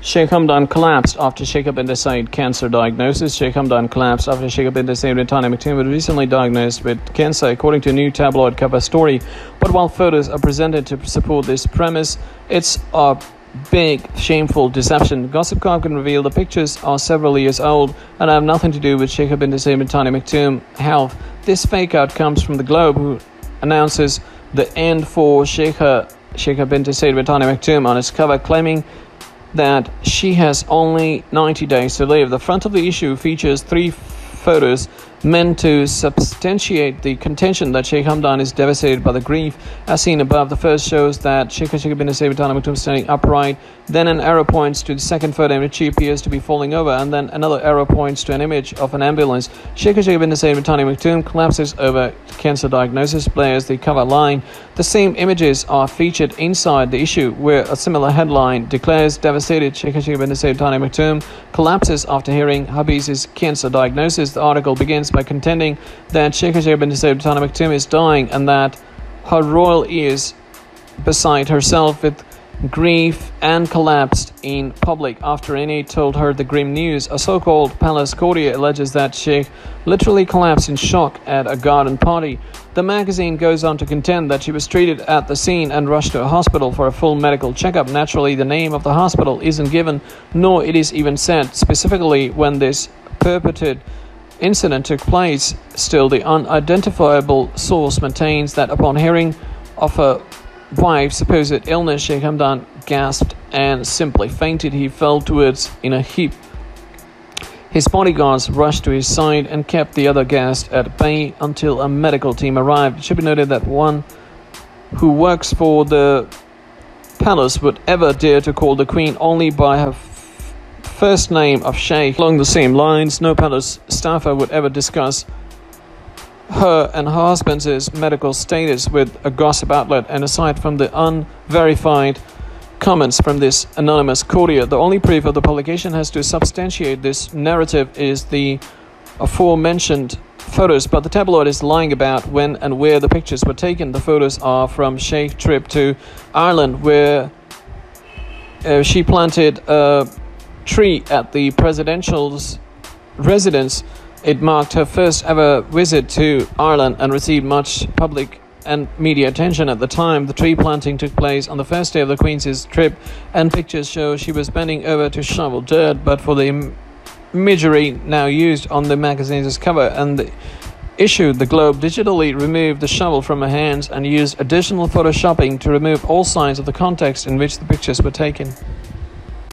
Sheikh Hamdan collapsed after Sheikha bint Saeed Cancer Diagnosis. Sheikh Hamdan collapsed after Sheikha bint Saeed Thani Maktoum was recently diagnosed with cancer, according to a new tabloid cover story. But while photos are presented to support this premise, it's a big, shameful deception. Gossip can reveal the pictures are several years old and have nothing to do with Sheikha bint Saeed Thani Maktoum health. This fake out comes from the Globe, who announces the end for Sheikha bint Saeed Thani Maktoum on its cover, claiming that she has only 90 days to live. The front of the issue features 3 photos meant to substantiate the contention that Sheikh Hamdan is devastated by the grief. As seen above, the first shows that Sheikha Sheikha bint Saeed Thani Maktoum standing upright, then an arrow points to the second photo in which she appears to be falling over, and then another arrow points to an image of an ambulance. Sheikha Sheikha bint Saeed Thani Maktoum collapses over cancer diagnosis, bears the cover line. The same images are featured inside the issue, where a similar headline declares devastated Sheikha Sheikha bint Saeed Thani Maktoum collapses after hearing hubby's cancer diagnosis. The article begins by contending that Sheikha Sheikha bint Saeed Thani Maktoum is dying and that her royal is beside herself with grief and collapsed in public. After Thani told her the grim news, a so-called palace courtier alleges that Sheikh literally collapsed in shock at a garden party. The magazine goes on to contend that she was treated at the scene and rushed to a hospital for a full medical checkup. Naturally, the name of the hospital isn't given, nor it is even said specifically when this purported incident took place. Still, the unidentifiable source maintains that upon hearing of her wife's supposed illness, Sheikh Hamdan gasped and simply fainted. He fell towards in a heap. His bodyguards rushed to his side and kept the other guests at bay until a medical team arrived. It should be noted that one who works for the palace would ever dare to call the Queen only by her first name of Sheikh. Along the same lines, no palace staffer would ever discuss her and her husband's medical status with a gossip outlet. And aside from the unverified comments from this anonymous courtier, the only proof of the publication has to substantiate this narrative is the aforementioned photos. But the tabloid is lying about when and where the pictures were taken. The photos are from Sheikh's trip to Ireland, where she planted a tree at the presidential's residence. It marked her first ever visit to Ireland and received much public and media attention at the time. The tree planting took place on the first day of the Queen's trip, and pictures show she was bending over to shovel dirt. But for the imagery now used on the magazine's cover and the issue, the Globe digitally removed the shovel from her hands and used additional photoshopping to remove all signs of the context in which the pictures were taken.